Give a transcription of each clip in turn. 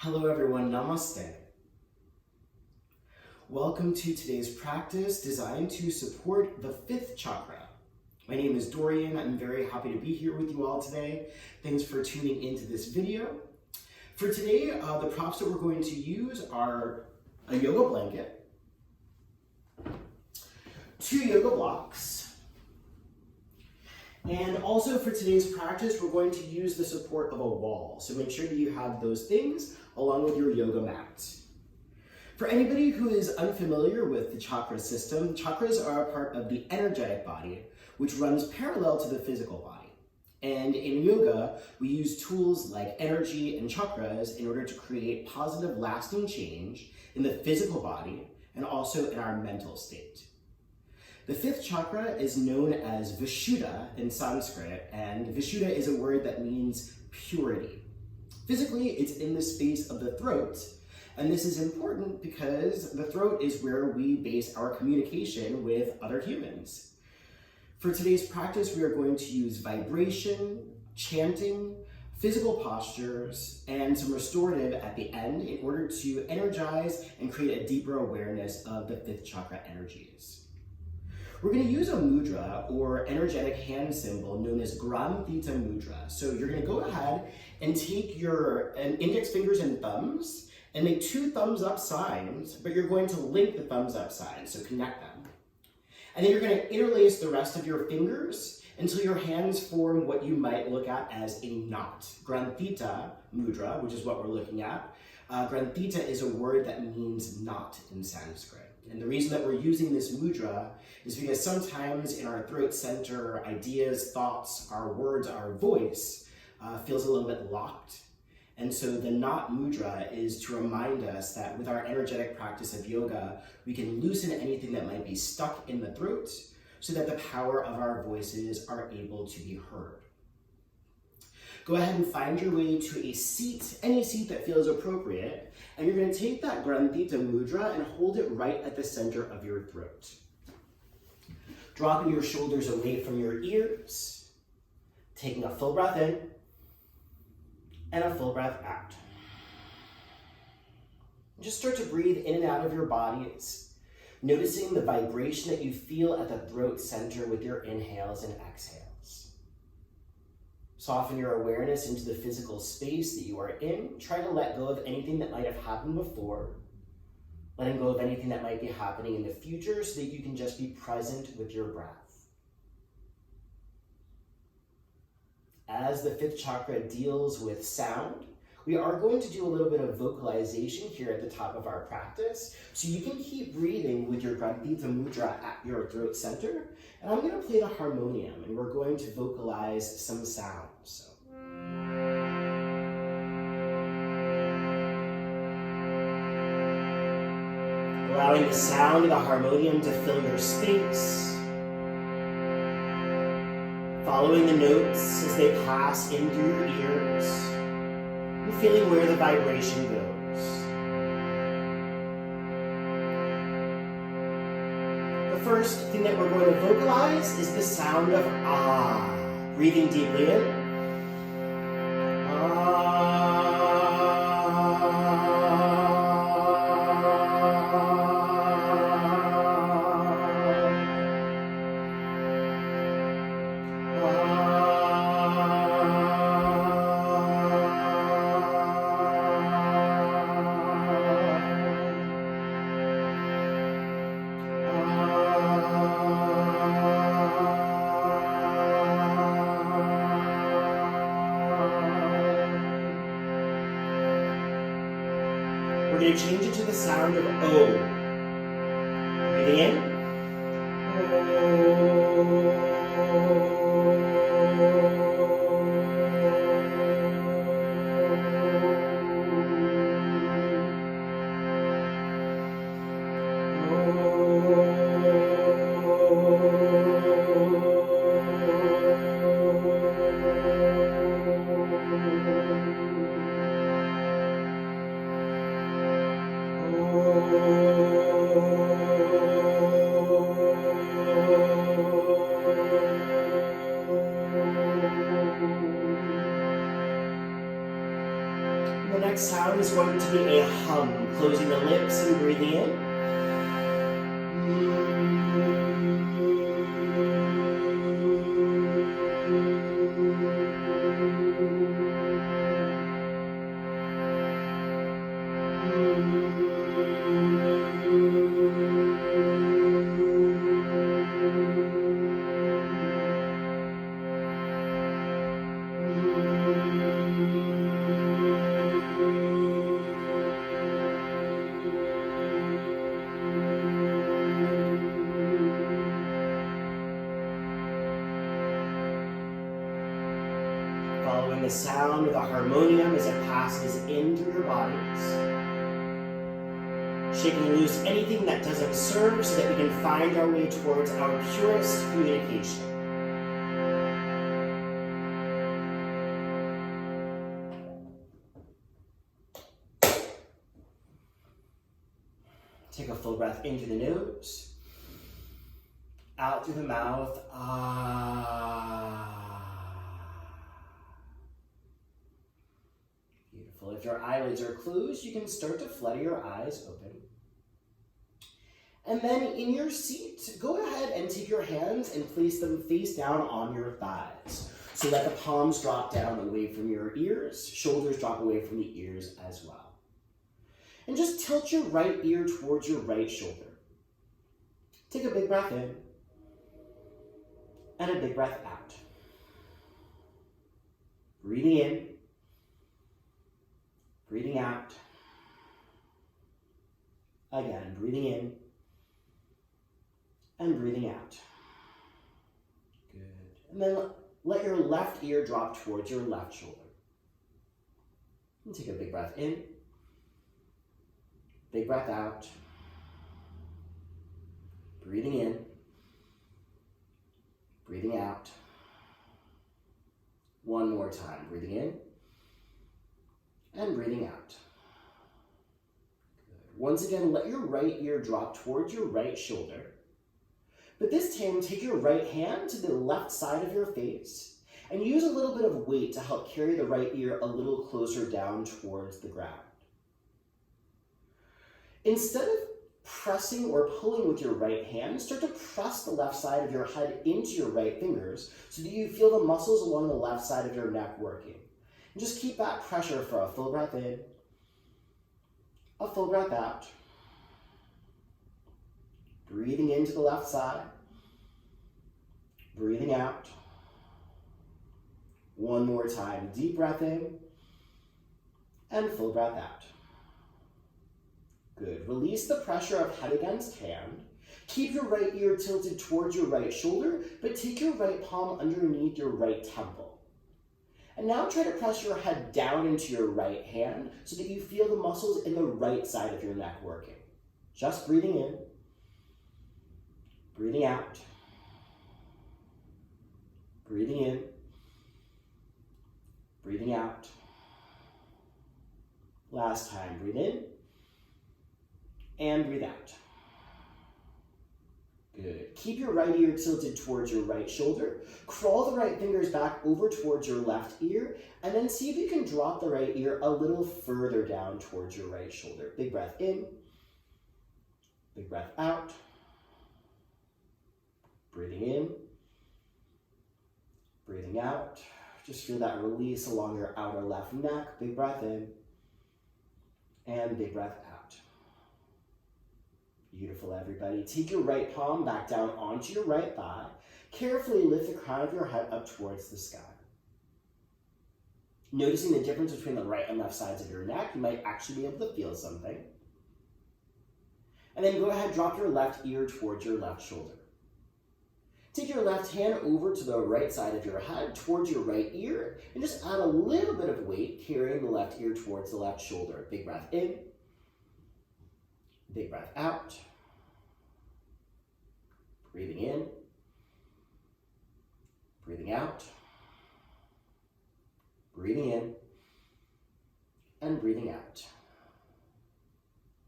Hello everyone, namaste. Welcome to today's practice designed to support the fifth chakra. My name is Dorian. I'm very happy to be here with you all today. Thanks for tuning into this video. For today, the props that we're going to use are a yoga blanket, 2 yoga blocks, and also for today's practice, we're going to use the support of a wall. So make sure that you have those things along with your yoga mat. For anybody who is unfamiliar with the chakra system, chakras are a part of the energetic body, which runs parallel to the physical body. And in yoga, we use tools like energy and chakras in order to create positive, lasting change in the physical body and also in our mental state. The fifth chakra is known as Vishuddha in Sanskrit, and Vishuddha is a word that means purity. Physically, it's in the space of the throat, and this is important because the throat is where we base our communication with other humans. For today's practice, we are going to use vibration, chanting, physical postures, and some restorative at the end in order to energize and create a deeper awareness of the fifth chakra energies. We're going to use a mudra or energetic hand symbol known as Grandhita mudra. So you're going to go ahead and take your index fingers and thumbs and make 2 thumbs up signs, but you're going to link the thumbs up signs, so connect them. And then you're going to interlace the rest of your fingers until your hands form what you might look at as a knot. Grandhita mudra, which is what we're looking at. Grandhita is a word that means knot in Sanskrit. And the reason that we're using this mudra is because sometimes in our throat center, ideas, thoughts, our words, our voice feels a little bit locked. And so the knot mudra is to remind us that with our energetic practice of yoga, we can loosen anything that might be stuck in the throat so that the power of our voices are able to be heard. Go ahead and find your way to a seat, any seat that feels appropriate, and you're going to take that Grandhita mudra and hold it right at the center of your throat. Dropping your shoulders away from your ears, taking a full breath in, and a full breath out. Just start to breathe in and out of your bodies, noticing the vibration that you feel at the throat center with your inhales and exhales. Soften your awareness into the physical space that you are in. Try to let go of anything that might have happened before, letting go of anything that might be happening in the future so that you can just be present with your breath. As the fifth chakra deals with sound, we are going to do a little bit of vocalization here at the top of our practice. So you can keep breathing with your Grandhita mudra at your throat center. And I'm going to play the harmonium and we're going to vocalize some sounds. So. Allowing the sound of the harmonium to fill your space. Following the notes as they pass in through your ears. And feeling where the vibration goes. The first thing that we're going to vocalize is the sound of ah. Breathing deeply in. We're going to change it to the sound of O. Breathing in. next sound is going to be a hum, closing the lips and breathing in. Following the sound of the harmonium as it passes in through your bodies. Shaking loose anything that doesn't serve so that we can find our way towards our purest communication. Take a full breath in through the nose, out through the mouth. Beautiful. If your eyelids are closed, you can start to flutter your eyes open. And then in your seat, go ahead and take your hands and place them face down on your thighs. So let the palms drop down away from your ears, shoulders drop away from the ears as well. And just tilt your right ear towards your right shoulder. Take a big breath in and a big breath out. Breathing in, breathing out. Again, breathing in and breathing out. Good. And then let your left ear drop towards your left shoulder. And take a big breath in. Big breath out. Breathing in. Breathing out. One more time. Breathing in. And breathing out. Good. Once again, let your right ear drop towards your right shoulder. But this time, take your right hand to the left side of your face and use a little bit of weight to help carry the right ear a little closer down towards the ground. Instead of pressing or pulling with your right hand, start to press the left side of your head into your right fingers so that you feel the muscles along the left side of your neck working. And just keep that pressure for a full breath in, a full breath out. Breathing into the left side, breathing out. One more time, deep breath in, and full breath out. Good. Release the pressure of head against hand. Keep your right ear tilted towards your right shoulder, but take your right palm underneath your right temple. And now try to press your head down into your right hand so that you feel the muscles in the right side of your neck working. Just breathing in. Breathing out, breathing in, breathing out. Last time, breathe in and breathe out. Good. Keep your right ear tilted towards your right shoulder. Crawl the right fingers back over towards your left ear, and then see if you can drop the right ear a little further down towards your right shoulder. Big breath in, big breath out. Breathing in, breathing out. Just feel that release along your outer left neck. Big breath in, and big breath out. Beautiful, everybody. Take your right palm back down onto your right thigh. Carefully lift the crown of your head up towards the sky. Noticing the difference between the right and left sides of your neck, you might actually be able to feel something. And then go ahead, drop your left ear towards your left shoulder. Take your left hand over to the right side of your head, towards your right ear, and just add a little bit of weight, carrying the left ear towards the left shoulder. Big breath in, big breath out. Breathing in, breathing out. Breathing in, and breathing out.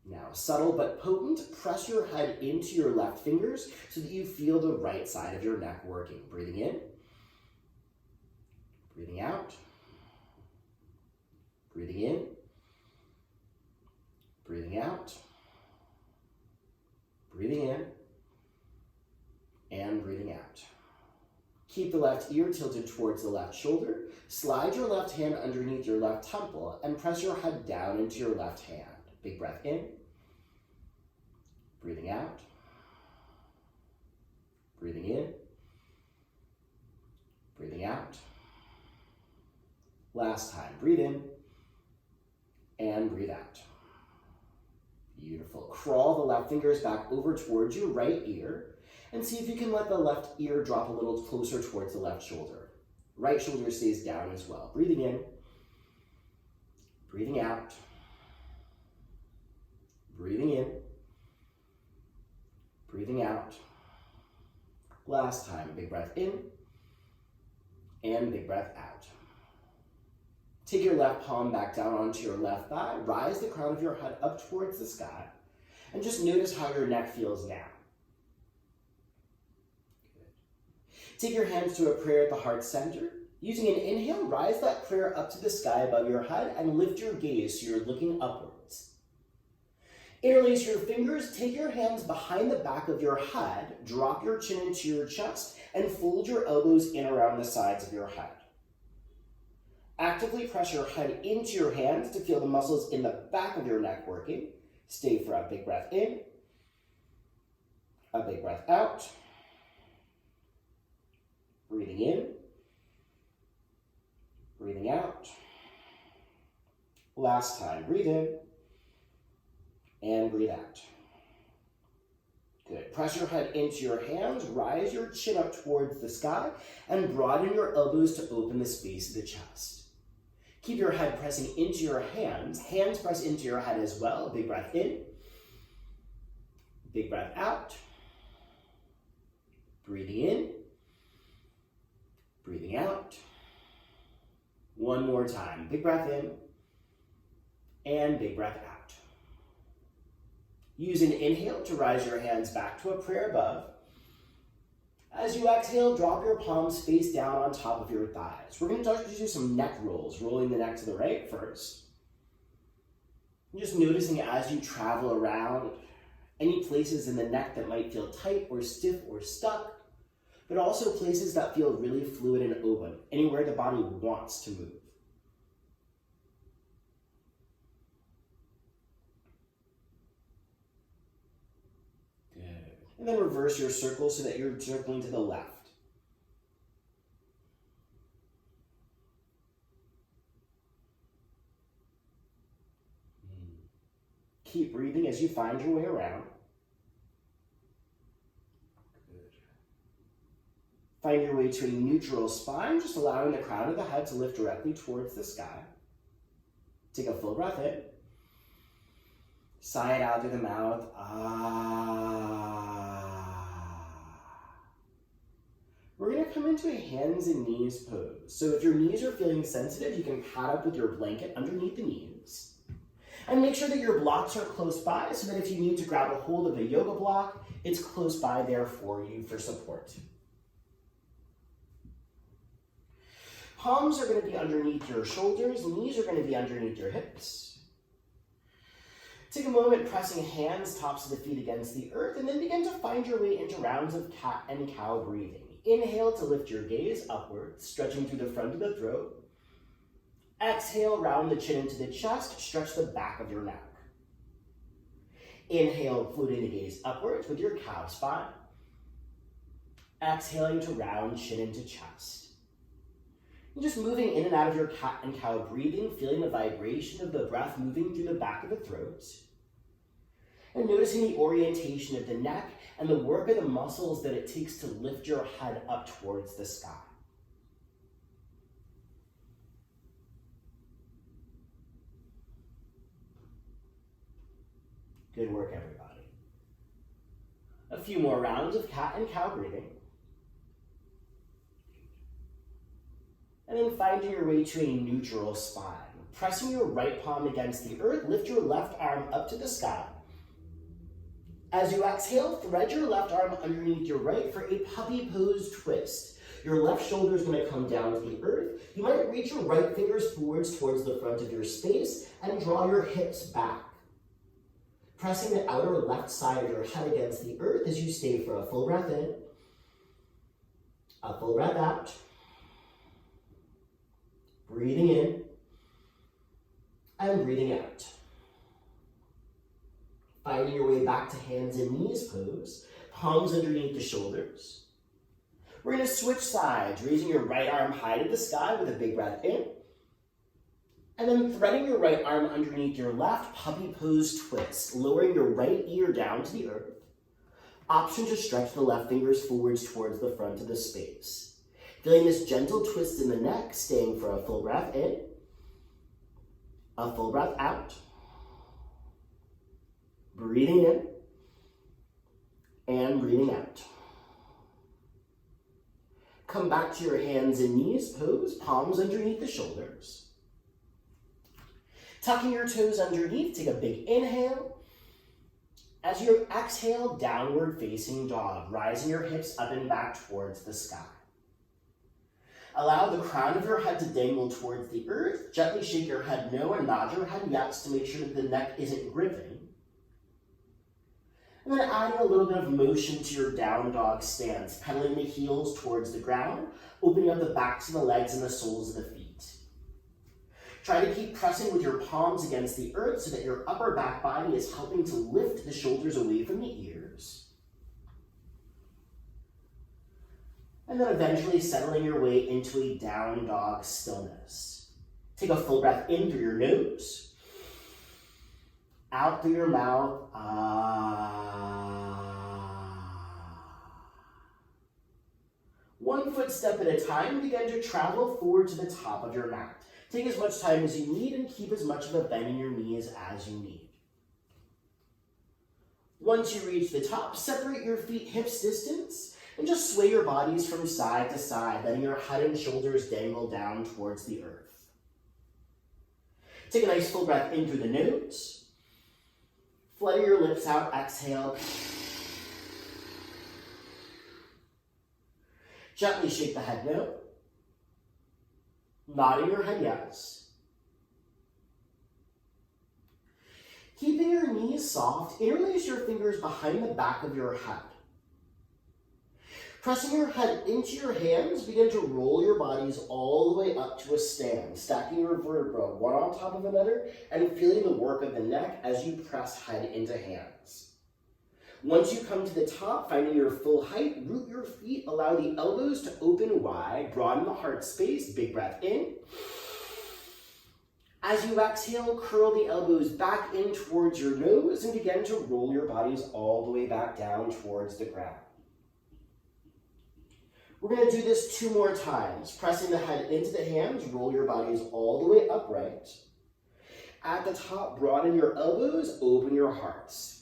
Now, subtle but potent, press your head into your left fingers so that you feel the right side of your neck working. Breathing in, breathing out, breathing in, Breathing in and breathing out. Keep the left ear tilted towards the left shoulder. Slide your left hand underneath your left temple and press your head down into your left hand. Big breath in. Breathing out. Breathing in. Breathing out. Last time. Breathe in and breathe out. Beautiful. Crawl the left fingers back over towards your right ear and see if you can let the left ear drop a little closer towards the left shoulder. Right shoulder stays down as well. Breathing in, breathing out, breathing in, breathing out. Last time, big breath in and big breath out. Take your left palm back down onto your left thigh. Rise the crown of your head up towards the sky and just notice how your neck feels now. Take your hands to a prayer at the heart center. Using an inhale, rise that prayer up to the sky above your head and lift your gaze so you're looking upwards. Interlace your fingers, take your hands behind the back of your head, drop your chin into your chest, and fold your elbows in around the sides of your head. Actively press your head into your hands to feel the muscles in the back of your neck working. Stay for a big breath in, a big breath out. Breathing in, breathing out. Last time, breathe in and breathe out. Good. Press your head into your hands, rise your chin up towards the sky, and broaden your elbows to open the space of the chest. Keep your head pressing into your hands press into your head as well. Big breath in, big breath out. Breathing in, breathing out. One more time. Big breath in and big breath out. Use an inhale to rise your hands back to a prayer above. As you exhale, drop your palms face down on top of your thighs. We're going to do some neck rolls, rolling the neck to the right first. And just noticing as you travel around any places in the neck that might feel tight or stiff or stuck, but also places that feel really fluid and open, anywhere the body wants to move. Good. And then reverse your circle so that you're circling to the left. Keep breathing as you find your way around. Find your way to a neutral spine, just allowing the crown of the head to lift directly towards the sky. Take a full breath in. Sigh it out through the mouth. Ah. We're going to come into a hands and knees pose. So if your knees are feeling sensitive, you can pad up with your blanket underneath the knees. And make sure that your blocks are close by so that if you need to grab a hold of a yoga block, it's close by there for you for support. Palms are going to be underneath your shoulders, knees are going to be underneath your hips. Take a moment pressing hands, tops of the feet against the earth, and then begin to find your way into rounds of cat and cow breathing. Inhale to lift your gaze upwards, stretching through the front of the throat. Exhale, round the chin into the chest, stretch the back of your neck. Inhale, floating the gaze upwards with your cow spine. Exhaling to round chin into chest. And just moving in and out of your cat and cow breathing, feeling the vibration of the breath moving through the back of the throat. And noticing the orientation of the neck and the work of the muscles that it takes to lift your head up towards the sky. Good work, everybody. A few more rounds of cat and cow breathing. And then finding your way to a neutral spine. Pressing your right palm against the earth, lift your left arm up to the sky. As you exhale, thread your left arm underneath your right for a puppy pose twist. Your left shoulder is going to come down to the earth. You might reach your right fingers forwards towards the front of your space and draw your hips back. Pressing the outer left side of your head against the earth as you stay for a full breath in, a full breath out. Breathing in and breathing out. Finding your way back to hands and knees pose, palms underneath the shoulders. We're going to switch sides, raising your right arm high to the sky with a big breath in. And then threading your right arm underneath your left, puppy pose twist, lowering your right ear down to the earth. Option to stretch the left fingers forwards towards the front of the space. Feeling this gentle twist in the neck, staying for a full breath in, a full breath out. Breathing in and breathing out. Come back to your hands and knees pose, palms underneath the shoulders. Tucking your toes underneath, take a big inhale. As you exhale, downward facing dog, rising your hips up and back towards the sky. Allow the crown of your head to dangle towards the earth. Gently shake your head no and nod your head yes to make sure that the neck isn't gripping. And then adding a little bit of motion to your down dog stance, pedaling the heels towards the ground, opening up the backs of the legs and the soles of the feet. Try to keep pressing with your palms against the earth so that your upper back body is helping to lift the shoulders away from the ears. And then eventually settling your way into a down dog stillness. Take a full breath in through your nose, out through your mouth. One footstep at a time, begin to travel forward to the top of your mat. Take as much time as you need and keep as much of a bend in your knees as you need. Once you reach the top, separate your feet hips distance and just sway your bodies from side to side, letting your head and shoulders dangle down towards the earth. Take a nice full breath in through the nose. Flutter your lips out, exhale. Gently shake the head no. Nodding your head yes. Keeping your knees soft, interlace your fingers behind the back of your head. Pressing your head into your hands, begin to roll your bodies all the way up to a stand, stacking your vertebrae one on top of another and feeling the work of the neck as you press head into hands. Once you come to the top, finding your full height, root your feet, allow the elbows to open wide, broaden the heart space, big breath in. As you exhale, curl the elbows back in towards your nose and begin to roll your bodies all the way back down towards the ground. We're going to do this 2 more times. Pressing the head into the hands, roll your bodies all the way upright. At the top, broaden your elbows, open your hearts.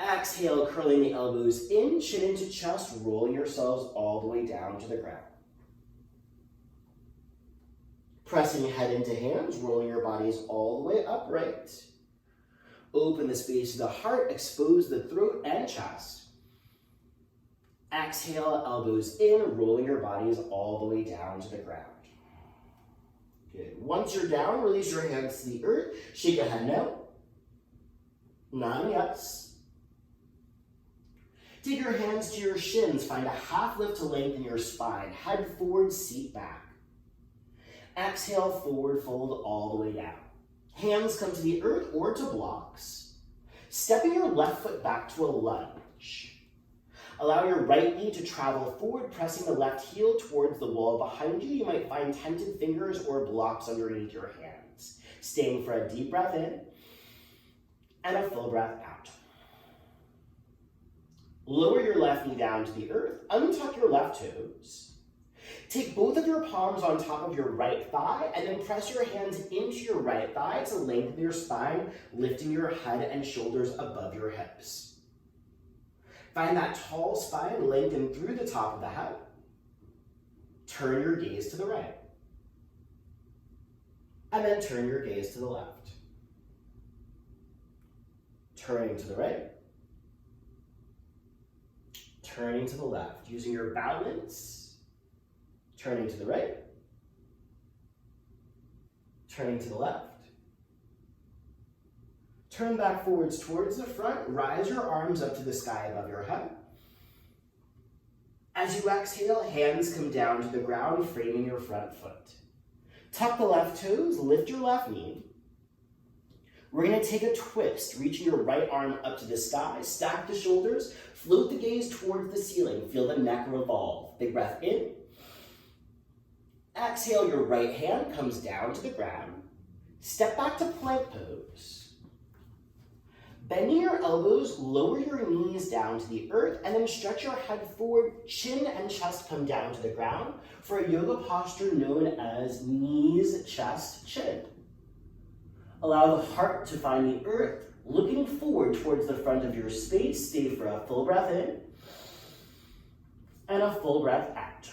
Exhale, curling the elbows in, chin into chest, rolling yourselves all the way down to the ground. Pressing head into hands, rolling your bodies all the way upright. Open the space of the heart, expose the throat and chest. Exhale, elbows in, rolling your bodies all the way down to the ground. Good. Once you're down, release your hands to the earth. Shake a head no. Nod yes. Take your hands to your shins. Find a half lift to lengthen your spine. Head forward, seat back. Exhale, forward fold all the way down. Hands come to the earth or to blocks. Stepping your left foot back to a lunge. Allow your right knee to travel forward, pressing the left heel towards the wall behind you. You might find tented fingers or blocks underneath your hands. Staying for a deep breath in and a full breath out. Lower your left knee down to the earth. Untuck your left toes. Take both of your palms on top of your right thigh and then press your hands into your right thigh to lengthen your spine, lifting your head and shoulders above your hips. Find that tall spine lengthen through the top of the head. Turn your gaze to the right. And then turn your gaze to the left. Turning to the right. Turning to the left. Using your balance. Turning to the right. Turning to the left. Turn back forwards towards the front. Rise your arms up to the sky above your head. As you exhale, hands come down to the ground, framing your front foot. Tuck the left toes, lift your left knee. We're going to take a twist, reaching your right arm up to the sky, stack the shoulders, float the gaze towards the ceiling, feel the neck revolve. Big breath in. Exhale, your right hand comes down to the ground. Step back to plank pose. Bending your elbows, lower your knees down to the earth, and then stretch your head forward, chin and chest come down to the ground for a yoga posture known as knees, chest, chin. Allow the heart to find the earth, looking forward towards the front of your space. Stay for a full breath in and a full breath out.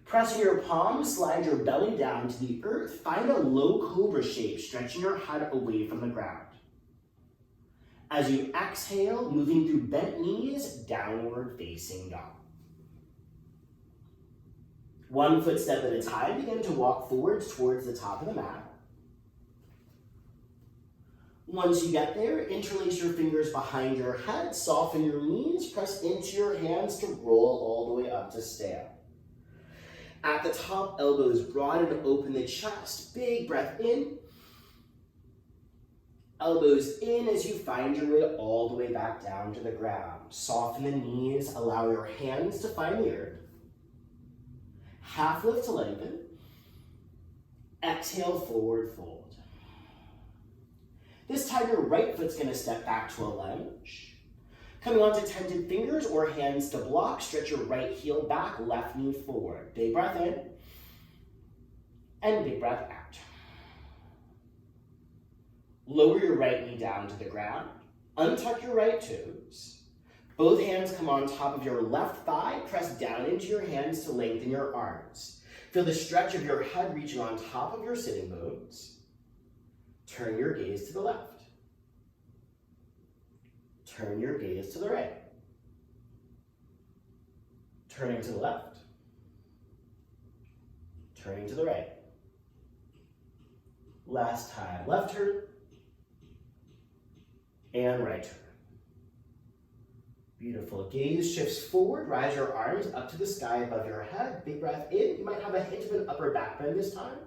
Pressing your palms, slide your belly down to the earth. Find a low cobra shape, stretching your head away from the ground. As you exhale, moving through bent knees, downward facing dog. One footstep at a time, begin to walk forwards towards the top of the mat. Once you get there, interlace your fingers behind your head, soften your knees, press into your hands to roll all the way up to stand. At the top, elbows broaden, open the chest, big breath in. Elbows in as you find your way all the way back down to the ground. Soften the knees, allow your hands to find the earth. Half lift to lengthen. Exhale, forward fold. This time your right foot's going to step back to a lunge. Coming onto tented fingers or hands to block, stretch your right heel back, left knee forward. Big breath in and big breath out. Lower your right knee down to the ground. Untuck your right toes. Both hands come on top of your left thigh. Press down into your hands to lengthen your arms. Feel the stretch of your head reaching on top of your sitting bones. Turn your gaze to the left. Turn your gaze to the right. Turning to the left. Turning to the right. Last time, left turn and right turn. Beautiful. Gaze shifts forward. Rise your arms up to the sky above your head. Big breath in. You might have a hint of an upper back bend this time.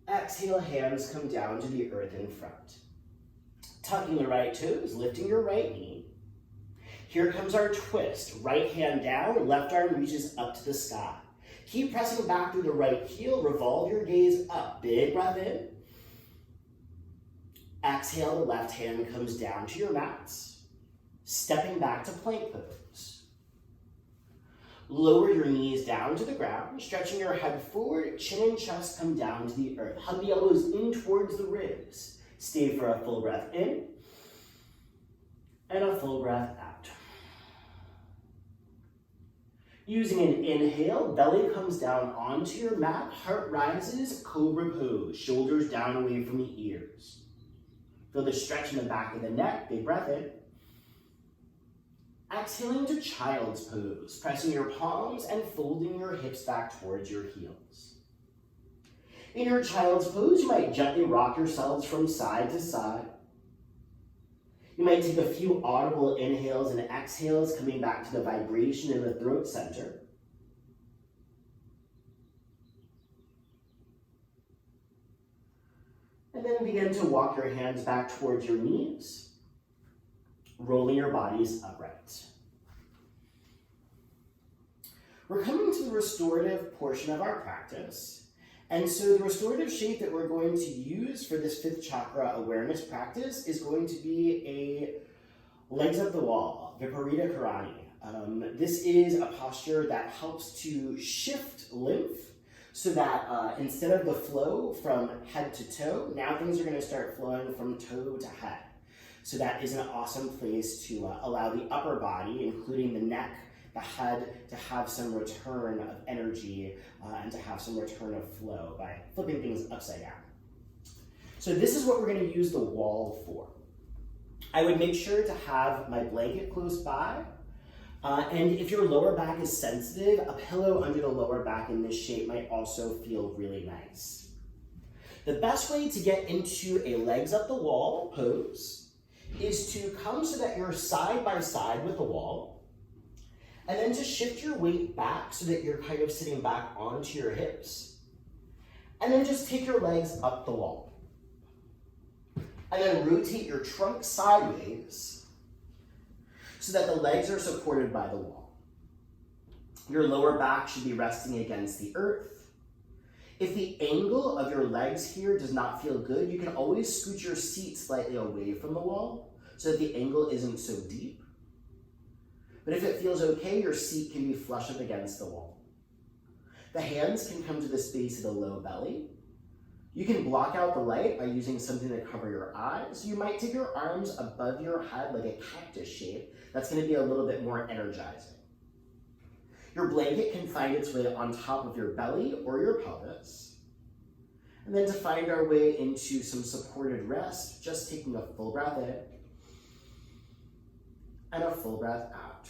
Exhale, hands come down to the earth in front. Tucking the right toes, lifting your right knee. Here comes our twist. Right hand down, left arm reaches up to the sky. Keep pressing back through the right heel. Revolve your gaze up. Big breath in. Exhale, the left hand comes down to your mats. Stepping back to plank pose. Lower your knees down to the ground, stretching your head forward, chin and chest come down to the earth. Hug the elbows in towards the ribs. Stay for a full breath in and a full breath out. Using an inhale, belly comes down onto your mat, heart rises, cobra pose, shoulders down away from the ears. Feel the stretch in the back of the neck, big breath in. Exhaling to child's pose, pressing your palms and folding your hips back towards your heels. In your child's pose, you might gently rock yourselves from side to side. You might take a few audible inhales and exhales, coming back to the vibration in the throat center. And then begin to walk your hands back towards your knees, rolling your bodies upright. We're coming to the restorative portion of our practice. And so the restorative shape that we're going to use for this fifth chakra awareness practice is going to be a legs up the wall, Viparita Karani. This is a posture that helps to shift lymph so that instead of the flow from head to toe, now things are going to start flowing from toe to head. So that is an awesome place to allow the upper body, including the neck, the head, to have some return of energy and to have some return of flow by flipping things upside down. So this is what we're going to use the wall for. I would make sure to have my blanket close by. And if your lower back is sensitive, a pillow under the lower back in this shape might also feel really nice. The best way to get into a legs up the wall pose is to come so that you're side by side with the wall, and then to shift your weight back so that you're kind of sitting back onto your hips. And then just take your legs up the wall. And then rotate your trunk sideways so that the legs are supported by the wall. Your lower back should be resting against the earth. If the angle of your legs here does not feel good, you can always scoot your seat slightly away from the wall so that the angle isn't so deep. But if it feels okay, your seat can be flush up against the wall. The hands can come to the space of the low belly. You can block out the light by using something to cover your eyes. You might take your arms above your head like a cactus shape. That's going to be a little bit more energizing. Your blanket can find its way on top of your belly or your pelvis. And then to find our way into some supported rest, just taking a full breath in and a full breath out.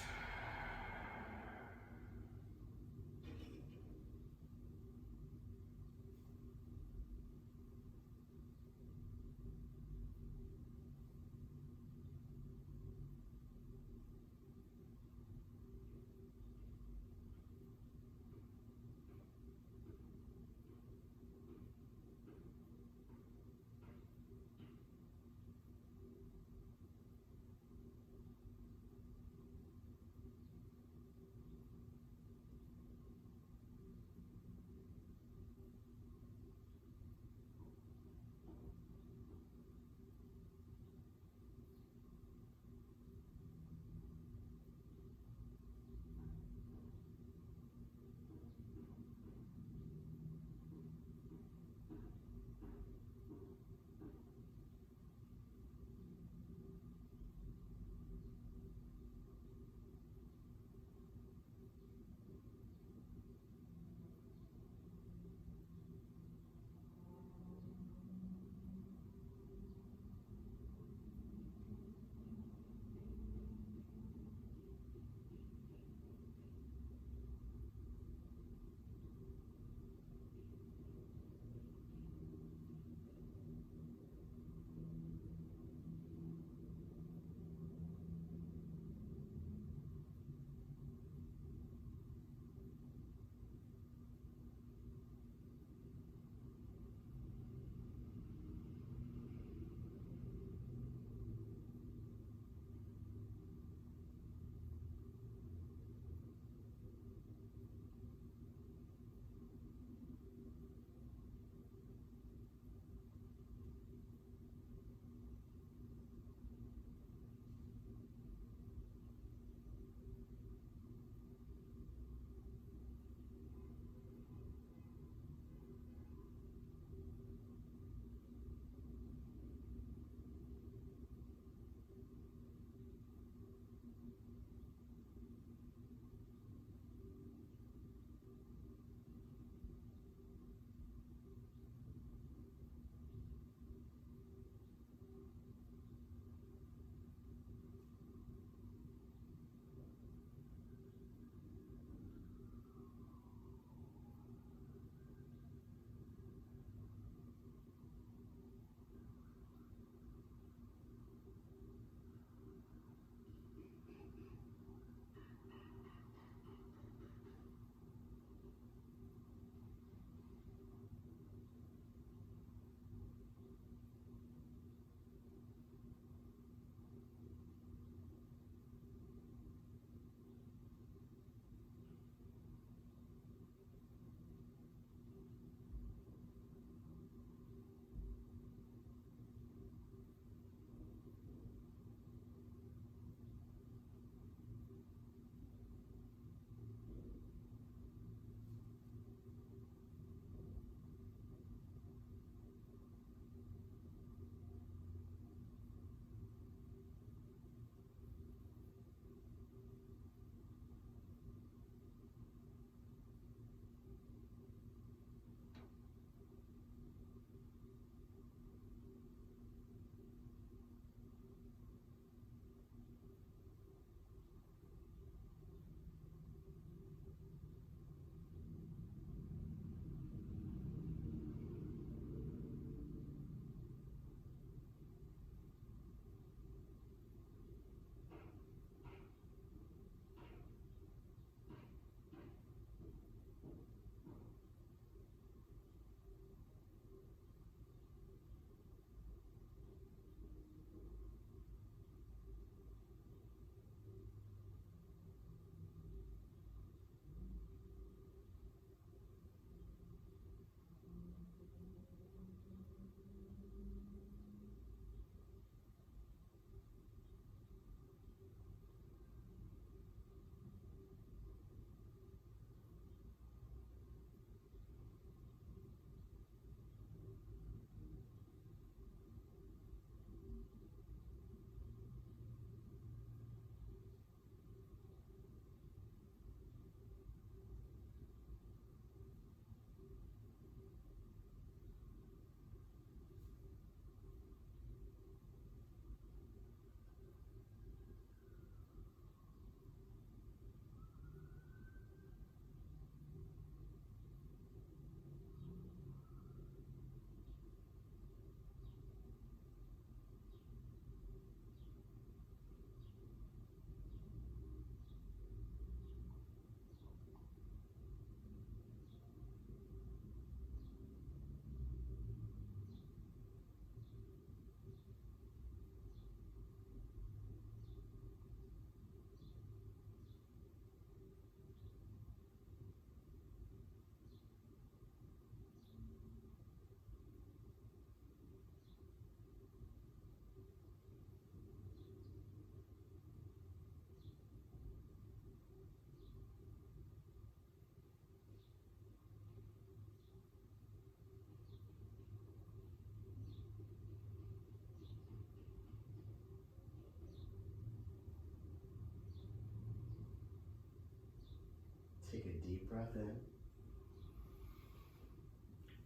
deep breath in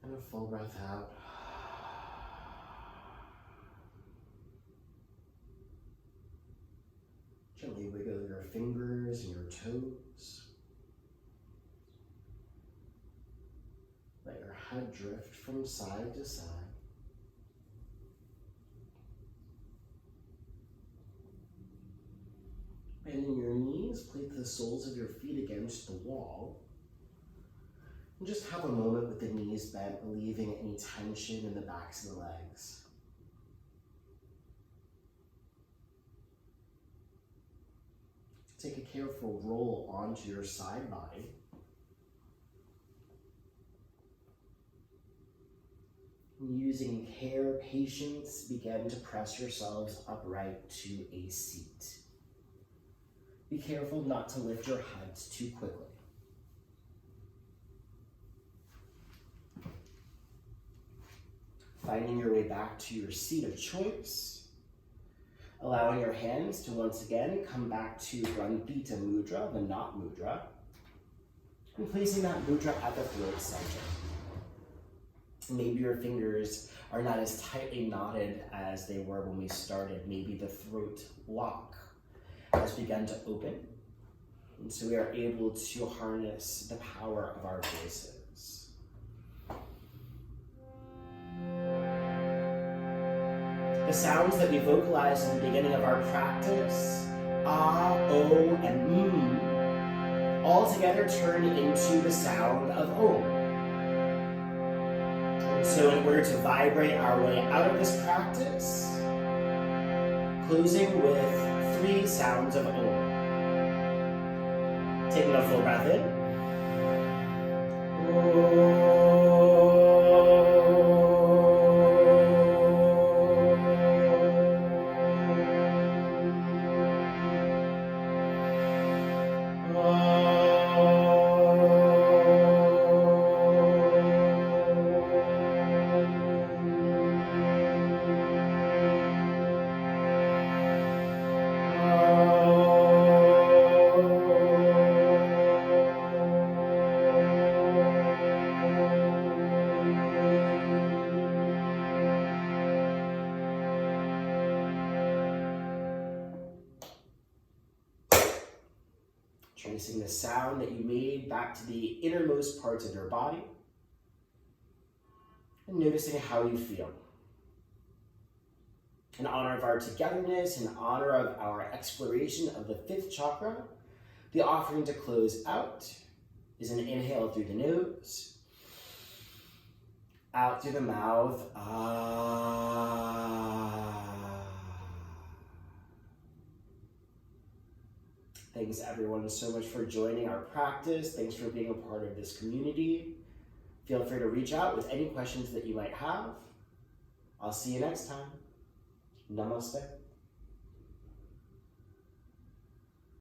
and a full breath out. Gently wiggle your fingers and your toes. Let your head drift from side to side. Bending your knees, place the soles of your feet against the wall. And just have a moment with the knees bent, relieving any tension in the backs of the legs. Take a careful roll onto your side body. Using care, patience, begin to press yourselves upright to a seat. Be careful not to lift your heads too quickly. Finding your way back to your seat of choice, allowing your hands to once again come back to Grandhita Mudra, the knot mudra, and placing that mudra at the throat center. Maybe your fingers are not as tightly knotted as they were when we started. Maybe the throat lock has begun to open, and so we are able to harness the power of our voices. The sounds that we vocalized in the beginning of our practice, ah, oh, and all together turn into the sound of om. So in order to vibrate our way out of this practice, closing with 3 sounds of om. Taking a full breath in. Tracing the sound that you made back to the innermost parts of your body and noticing how you feel. In honor of our togetherness, in honor of our exploration of the 5th chakra, the offering to close out is an inhale through the nose, out through the mouth, Thanks everyone so much for joining our practice. Thanks for being a part of this community. Feel free to reach out with any questions that you might have. I'll see you next time. Namaste.